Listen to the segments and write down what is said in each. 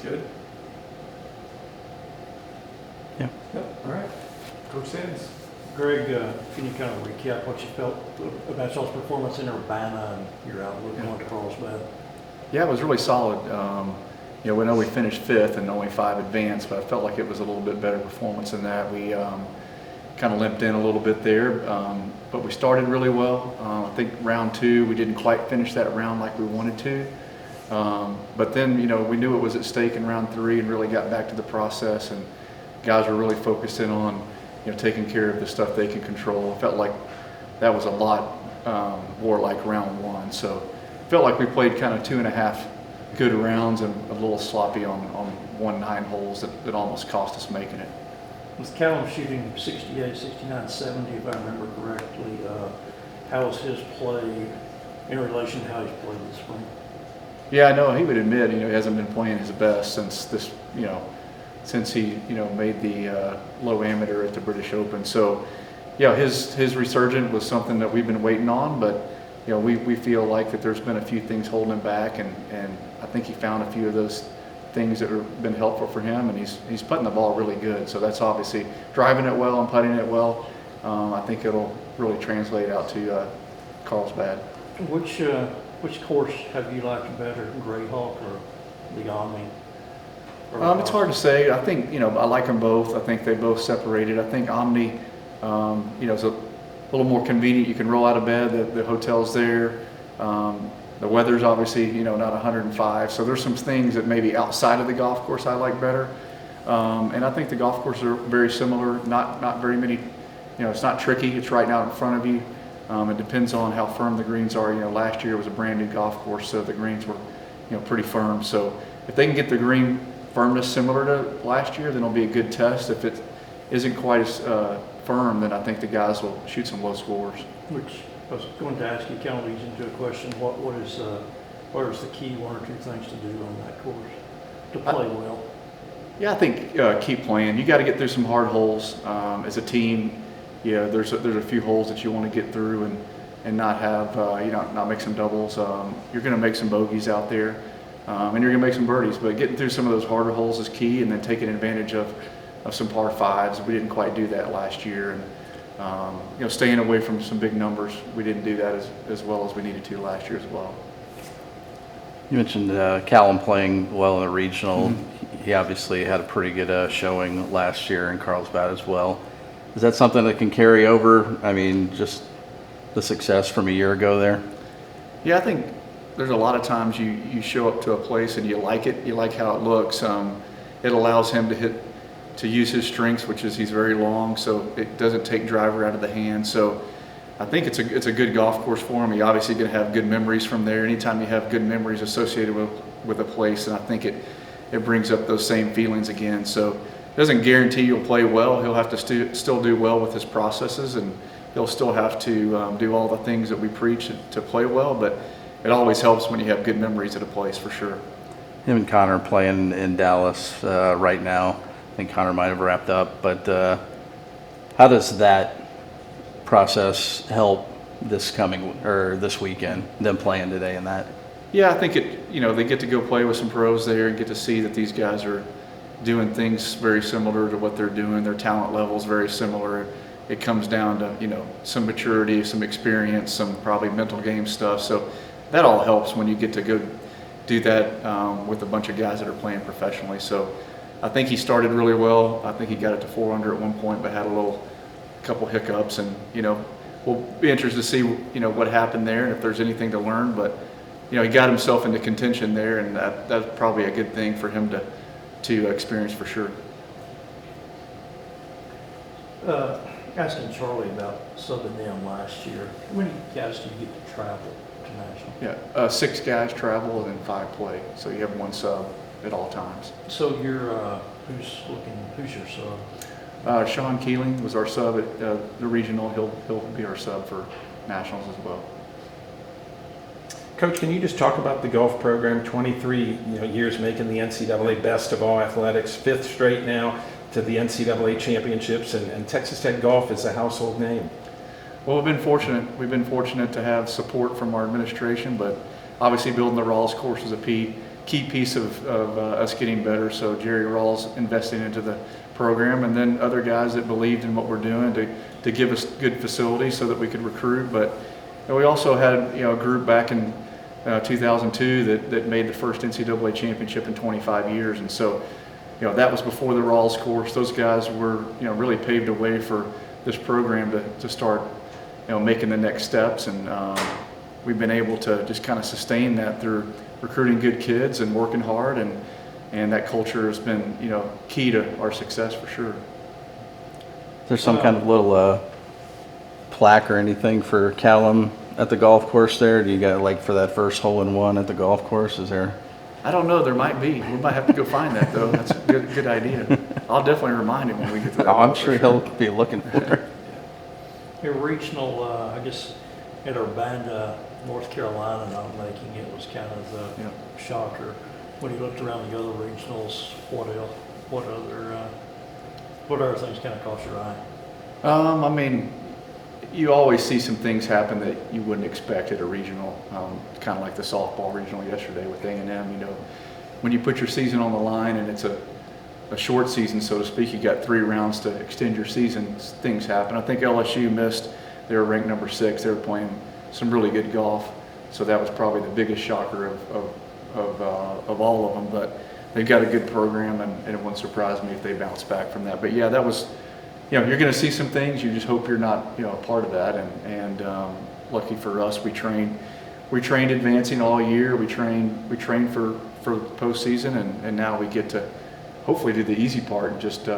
good. Yeah. Yep. All right. Coach Sims. Greg, can you kind of recap what you felt about y'all's performance in Urbana and your outlook on Carlsbad? Yeah, it was really solid. We know we finished 5th and only 5 advanced, but I felt like it was a little bit better performance than that. We kind of limped in a little bit there, but we started really well. I think round 2, we didn't quite finish that round like we wanted to. But then, we knew it was at stake in round 3 and really got back to the process, and guys were really focused in on taking care of the stuff they can control. It felt like that was a lot more like round 1. So it felt like we played kind of 2.5 good rounds and a little sloppy on 1 9 holes that almost cost us making it. With Callum shooting 68, 69, 70, if I remember correctly, how was his play in relation to how he's played this spring? Yeah, I know he would admit, he hasn't been playing his best since this, since he, made the low amateur at the British Open. So, yeah, his resurgence was something that we've been waiting on, but we feel like that there's been a few things holding him back, and I think he found a few of those things that have been helpful for him, and he's putting the ball really good. So that's obviously driving it well and putting it well. I think it'll really translate out to Carlsbad. Which course have you liked better, Greyhawk or the Omni? It's hard to say. I think, I like them both. I think they both separated. I think Omni, is a little more convenient. You can roll out of bed. The hotel's there. The weather's obviously, not 105. So there's some things that maybe outside of the golf course I like better. And I think the golf courses are very similar. Not very many, it's not tricky. It's right out in front of you. It depends on how firm the greens are. Last year was a brand new golf course, so the greens were, pretty firm. So if they can get the green firmness similar to last year, then it'll be a good test. If it isn't quite as firm, then I think the guys will shoot some low scores. Which I was going to ask you, kind of leads into a question. What is the key 1 or 2 things to do on that course to play well? Yeah, I think keep playing. You got to get through some hard holes as a team. There's a few holes that you want to get through and not have not make some doubles. You're going to make some bogeys out there, and you're going to make some birdies. But getting through some of those harder holes is key, and then taking advantage of some par 5s. We didn't quite do that last year, and staying away from some big numbers. We didn't do that as well as we needed to last year as well. You mentioned Callum playing well in the regional. Mm-hmm. He obviously had a pretty good showing last year in Carlsbad as well. Is that something that can carry over? I mean, just the success from a year ago there? Yeah, I think there's a lot of times you show up to a place and you like it. You like how it looks. It allows him to use his strengths, which is he's very long, so it doesn't take driver out of the hand. So I think it's a good golf course for him. He obviously going to have good memories from there. Anytime you have good memories associated with a place, and I think it brings up those same feelings again. So it doesn't guarantee you'll play well. He'll have to still do well with his processes, and he'll still have to do all the things that we preach to play well, but it always helps when you have good memories at a place, for sure. Him and Connor playing in Dallas right now. I think Connor might have wrapped up, but how does that process help this weekend, them playing today and that? Yeah, I think they get to go play with some pros there and get to see that these guys are doing things very similar to what they're doing. Their talent level is very similar. It comes down to some maturity, some experience, some probably mental game stuff. So that all helps when you get to go do that with a bunch of guys that are playing professionally. So I think he started really well. I think he got it to 4 under at one point, but had a couple hiccups, and we'll be interested to see what happened there and if there's anything to learn. But he got himself into contention there, and that's probably a good thing for him to experience for sure. Asking Charlie about subbing them last year. How many guys do you get to travel to national? Yeah, 6 guys travel and then 5 play, so you have 1 sub at all times. So you're who's your sub? Sean Keeling was our sub at the regional. He'll be our sub for nationals as well. Coach, can you just talk about the golf program? 23 years making the NCAA Best of All Athletics, 5th straight now to the NCAA championships, and Texas Tech golf is a household name. Well, we've been fortunate. We've been fortunate to have support from our administration, but obviously building the Rawls course is a key piece of us getting better. So Jerry Rawls investing into the program, and then other guys that believed in what we're doing to give us good facilities so that we could recruit. But we also had a group back in 2002 that made the first NCAA championship in 25 years, and so that was before the Rawls course. Those guys were really paved the way for this program to start making the next steps, and we've been able to just kind of sustain that through recruiting good kids and working hard, and that culture has been key to our success for sure. Is there some kind of little plaque or anything for Callum at the golf course there? Do you got like for that first hole-in-one at the golf course? Is there? I don't know. There might be. We might have to go find that though. That's a good idea. I'll definitely remind him when we get to that. Oh, I'm sure he'll be looking for it. Your regional, I guess, at Urbana, North Carolina not making it was kind of the shocker. When you looked around the other regionals, what other things kind of caught your eye? I mean, you always see some things happen that you wouldn't expect at a regional. Kind of like the softball regional yesterday with A&M. When you put your season on the line and it's a short season, so to speak, you got 3 rounds to extend your season, things happen. I think LSU missed. They were ranked number 6. They were playing some really good golf, so that was probably the biggest shocker of all of them. But they've got a good program, and it wouldn't surprise me if they bounce back from that. But yeah, that was, you're going to see some things. You just hope you're not, a part of that. And lucky for us, we trained advancing all year. We trained for postseason, and now we get to hopefully do the easy part and just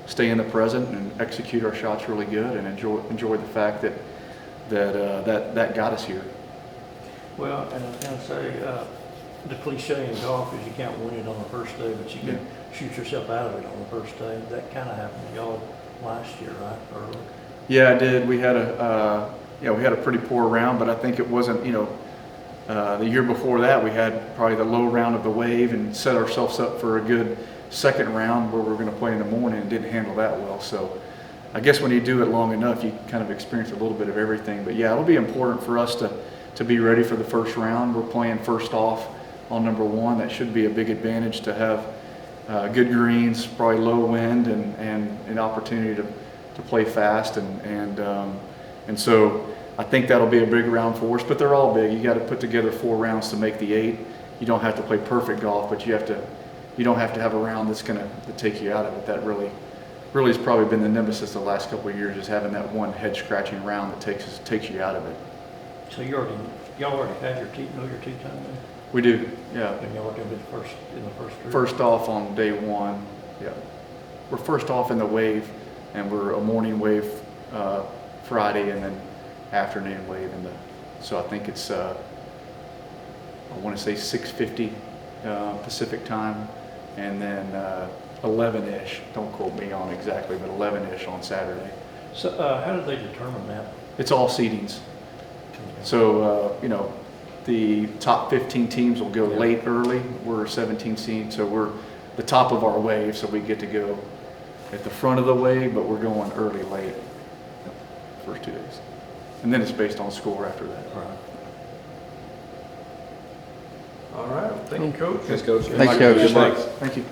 stay in the present and execute our shots really good and enjoy the fact that got us here. Well, and I was going to say, the cliche in golf is you can't win it on the first day, but you can shoot yourself out of it on the first day. That kind of happened to y'all last year, right? Early. Yeah, it did. We had a pretty poor round, but I think it wasn't, the year before that we had probably the low round of the wave and set ourselves up for a good second round where we were going to play in the morning and didn't handle that well. So I guess when you do it long enough, you kind of experience a little bit of everything. But yeah, it'll be important for us to be ready for the first round. We're playing first off on number 1. That should be a big advantage to have good greens, probably low wind, and an opportunity to play fast. And so I think that'll be a big round for us. But they're all big. You got to put together 4 rounds to make the 8. You don't have to play perfect golf, but you don't have to have a round that's going to take you out of it. That really has probably been the nemesis the last couple of years, is having that one head-scratching round that takes you out of it. So y'all already had your tee time then? We do, yeah. And y'all are going to be in the first group? First off on day 1, yeah. We're first off in the wave, and we're a morning wave Friday, and then afternoon wave so I think it's I want to say 6:50 Pacific time, and then 11-ish. Don't quote me on exactly, but 11-ish on Saturday. So how did they determine that? It's all seedings. So the top 15 teams will go late early. We're 17 seed, so we're the top of our wave, so we get to go at the front of the wave, but we're going early, late, first 2 days. And then it's based on score after that. Right. All right. Thank you, Coach. Thanks, Coach. Thanks, Coach. Good luck. Thank you.